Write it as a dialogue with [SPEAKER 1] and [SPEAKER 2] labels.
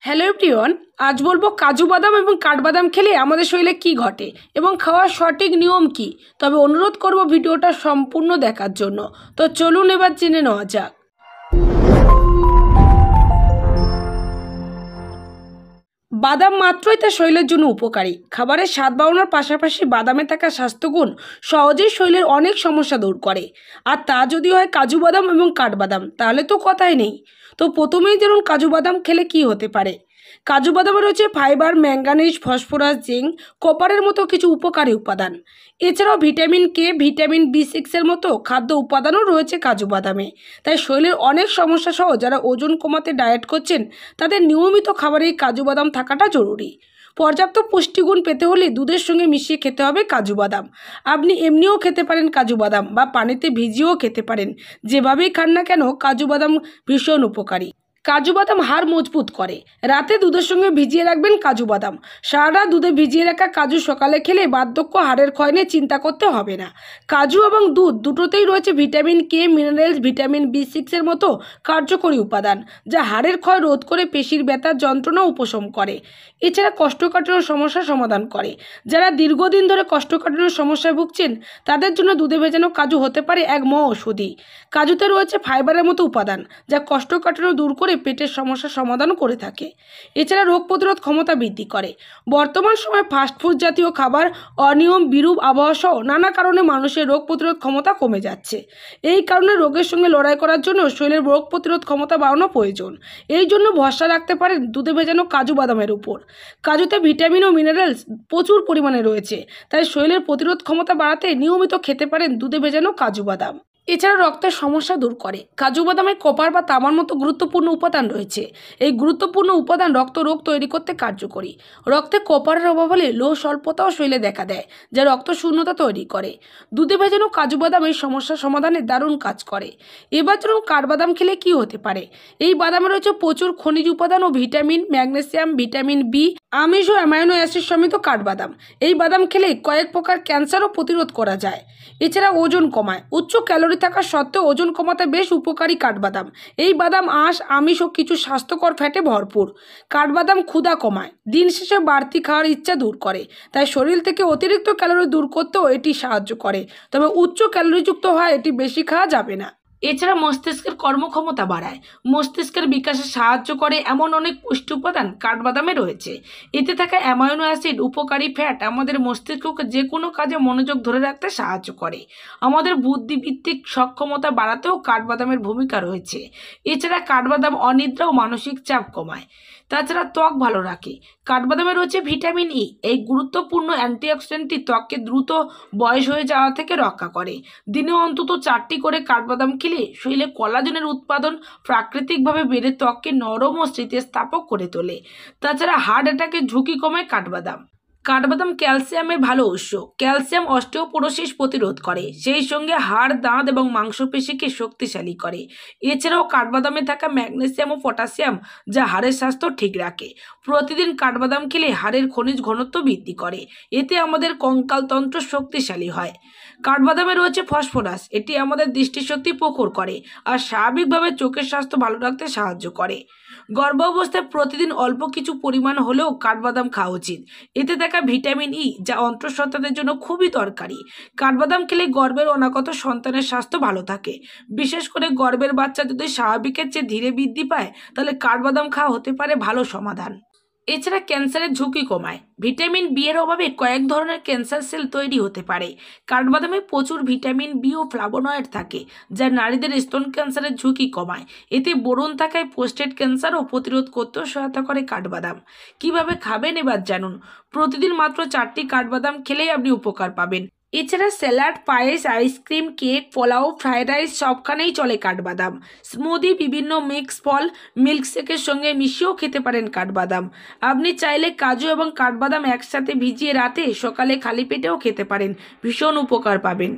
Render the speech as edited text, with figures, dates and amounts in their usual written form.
[SPEAKER 1] Hello everyone, আজ বলবো কাজু বাদাম এবং কাঠবাদাম খেলে আমাদের শরীরে কি ঘটে এবং খাওয়ার সঠিক নিয়ম কি। তবে অনুরোধ করব ভিডিওটা সম্পূর্ণ দেখার জন্য। তো চলুন এবার জেনে নেওয়া যাক। বাদাম মাত্রই তার শরীরের জন্য উপকারী। খাবারের স্বাদ বাড়ানোর পাশাপাশি বাদামে থাকা স্বাস্থ্যগুণ সহজেই শরীরের অনেক সমস্যা দূর করে। আর তা যদি হয় কাজু বাদাম এবং কাঠবাদাম, তাহলে তো কথাই নেই। তো প্রথমেই ধরুন কাজু বাদাম খেলে কি হতে পারে। কাজু বাদামে রয়েছে ফাইবার, ম্যাঙ্গানিজ, ফসফরাস, জিঙ্ক, কপারের মতো কিছু উপকারী উপাদান। এছাড়াও ভিটামিন কে, ভিটামিন বি6 মতো খাদ্য উপাদানও রয়েছে কাজু বাদামে। তাই শরীরের অনেক সমস্যা সহ যারা ওজন কমাতে ডায়েট করছেন, তাদের নিয়মিত খাবারে এই কাজু বাদাম থাকাটা জরুরি। পর্যাপ্ত পুষ্টিগুণ পেতে হলে দুধের সঙ্গে মিশিয়ে খেতে হবে কাজু বাদাম। আপনি এমনিও খেতে পারেন কাজু বাদাম, বা পানিতে ভিজিয়েও খেতে পারেন। যেভাবেই খান না কেন, কাজু বাদাম ভীষণ উপকারী। কাজু বাদাম হাড় মজবুত করে। রাতে দুধের সঙ্গে ভিজিয়ে রাখবেন কাজু বাদাম। সারা রাত দুধে ভিজিয়ে রাখা কাজু সকালে খেলে বার্ধক্য, হাড়ের ক্ষয় নিয়ে চিন্তা করতে হবে না। কাজু এবং দুধ দুটোতেই রয়েছে ভিটামিন কে, মিনারেলস, ভিটামিন বি6 মতো কার্যকরী উপাদান, যা হাড়ের ক্ষয় রোধ করে পেশির ব্যথার যন্ত্রণা উপশম করে। এছাড়া কোষ্ঠকাঠিন্যের সমস্যার সমাধান করে। যারা দীর্ঘদিন ধরে কোষ্ঠকাঠিন্যের সমস্যায় ভুগছেন, তাদের জন্য দুধে ভেজানো কাজু হতে পারে এক মহৌষধি। কাজুতে রয়েছে ফাইবারের মতো উপাদান, যা কোষ্ঠকাঠিন্য দূর করে পেটের সমস্যার সমাধান করে থাকে। এছাড়া রোগ প্রতিরোধ ক্ষমতা বৃদ্ধি করে। বর্তমান সময়ে ফাস্টফুড জাতীয় খাবার, অনিয়ম, বিরূপ আবহাওয়া সহ নানা কারণে মানুষের রোগ প্রতিরোধ ক্ষমতা কমে যাচ্ছে। এই কারণে রোগের সঙ্গে লড়াই করার জন্য শরীরের রোগ প্রতিরোধ ক্ষমতা বাড়ানো প্রয়োজন। এই জন্য ভরসা রাখতে পারেন দুধে ভেজানো কাজু বাদামের উপর। কাজুতে ভিটামিন ও মিনারেলস প্রচুর পরিমাণে রয়েছে, তাই শরীরের প্রতিরোধ ক্ষমতা বাড়াতে নিয়মিত খেতে পারেন দুধে ভেজানো কাজু বাদাম। এছাড়া রক্তের সমস্যা দূর করে। কাজু বাদামে কপার বা তামার মতো গুরুত্বপূর্ণ উপাদান রয়েছে। এই গুরুত্বপূর্ণ উপাদান রক্ত রোগ তৈরি করতে কার্যকরী। রক্তে কপারের অভাব হলে লোহ স্বল্পতাও শরীরে দেখা দেয়, যা রক্ত শূন্যতা তৈরি করে। দুধে ভেজানো কাজু বাদাম এই সমস্যার সমাধানে দারুণ কাজ করে। এবার ধরুন কাঠবাদাম খেলে কি হতে পারে। এই বাদামে রয়েছে প্রচুর খনিজ উপাদান ও ভিটামিন, ম্যাগনেসিয়াম, ভিটামিন বি, আমিষ ও অ্যামাইনো অ্যাসিড সমেত কাঠবাদাম। এই বাদাম খেলে কয়েক প্রকার ক্যান্সারও প্রতিরোধ করা যায়। এছাড়া ওজন কমায়। উচ্চ ক্যালোরি থাকা সত্ত্বেও ওজন কমাতে বেশ উপকারী কাঠবাদাম। এই বাদাম আঁশ, আমিষ ও কিছু স্বাস্থ্যকর ফ্যাটে ভরপুর। কাঠবাদাম ক্ষুধা কমায়। দিন শেষে বাড়তি খাওয়ার ইচ্ছা দূর করে। তাই শরীর থেকে অতিরিক্ত ক্যালোরি দূর করতেও এটি সাহায্য করে। তবে উচ্চ ক্যালোরিযুক্ত হয় এটি বেশি খাওয়া যাবে না। এছাড়া মস্তিষ্কের কর্মক্ষমতা বাড়ায়। মস্তিষ্কের বিকাশে সাহায্য করে এমন অনেক পুষ্টি উপাদান কাঠবাদামে রয়েছে। এতে থাকা অ্যামাইনো অ্যাসিড, উপকারী ফ্যাট আমাদের মস্তিষ্ককে যে কোনো কাজে মনোযোগ ধরে রাখতে সাহায্য করে। আমাদের বুদ্ধিভিত্তিক সক্ষমতা বাড়াতেও কাঠবাদামের ভূমিকা রয়েছে। এছাড়া কাঠবাদাম অনিদ্রা ও মানসিক চাপ কমায়। তাছাড়া ত্বক ভালো রাখে। কাঠবাদামে রয়েছে ভিটামিন ই। এই গুরুত্বপূর্ণ অ্যান্টিঅক্সিডেন্টটি ত্বককে দ্রুত বয়স হয়ে যাওয়া থেকে রক্ষা করে। দিনে অন্তত 4টি করে কাঠবাদাম খেলে শরীরে কোলাজেনের উৎপাদন প্রাকৃতিকভাবে বেড়ে ত্বককে নরম ও স্থিতিস্থাপক করে তোলে। তাছাড়া হার্ট অ্যাটাকের ঝুঁকি কমায় কাঠবাদাম। কাঠবাদাম ক্যালসিয়ামের ভালো উৎস। ক্যালসিয়াম অস্টিওপোরোসিস প্রতিরোধ করে, সেই সঙ্গে হাড়, দাঁত এবং মাংসপেশিকে শক্তিশালী করে। এছাড়াও কাঠবাদামে থাকা ম্যাগনেসিয়াম ও পটাশিয়াম, যা হাড়ের স্বাস্থ্য ঠিক রাখে। প্রতিদিন কাঠবাদাম খেলে হাড়ের খনিজ ঘনত্ব বৃদ্ধি করে। এতে আমাদের কঙ্কালতন্ত্র শক্তিশালী হয়। কাঠবাদামে রয়েছে ফসফরাস। এটি আমাদের দৃষ্টিশক্তি প্রখর করে আর স্বাভাবিকভাবে চোখের স্বাস্থ্য ভালো রাখতে সাহায্য করে। গর্ভাবস্থায় প্রতিদিন অল্প কিছু পরিমাণ হলেও কাঠবাদাম খাওয়া উচিত। এতে থাকা ভিটামিন ই, যা অন্তঃসত্ত্বাদের জন্য খুবই দরকারি। কাঠবাদাম খেলে গর্ভের অনাগত সন্তানের স্বাস্থ্য ভালো থাকে। বিশেষ করে গর্ভের বাচ্চা যদি স্বাভাবিকের চেয়ে ধীরে বৃদ্ধি পায়, তাহলে কাঠবাদাম খাওয়া হতে পারে ভালো সমাধান। এছাড়া ক্যান্সারের ঝুঁকি কমায়। ভিটামিন বি এর অভাবে কয়েক ধরনের ক্যান্সার সেল তৈরি হতে পারে। কাঠবাদামে প্রচুর ভিটামিন বি ও ফ্লাভোনয়েড থাকে, যা নারীদের স্তন ক্যান্সারের ঝুঁকি কমায়। এতে বোরন থাকায় প্রোস্টেট ক্যান্সারও প্রতিরোধ করতেও সহায়তা করে কাঠবাদাম। কিভাবে খাবেন এবার জানুন। প্রতিদিন মাত্র 4টি কাঠবাদাম খেলেই আপনি উপকার পাবেন। এছাড়া স্যালাড, পায়েস, ice cream, cake, pulao, fried rice সবখানেই চলে কাঠবাদাম। স্মুদি, বিভিন্ন মিক্স ফল, মিল্কশেকের সঙ্গে মিশিয়েও খেতে পারেন কাঠবাদাম। আপনি চাইলে কাজু এবং কাঠবাদাম একসাথে ভিজিয়ে রাতে সকালে খালি পেটেও খেতে পারেন। ভীষণ উপকার পাবেন।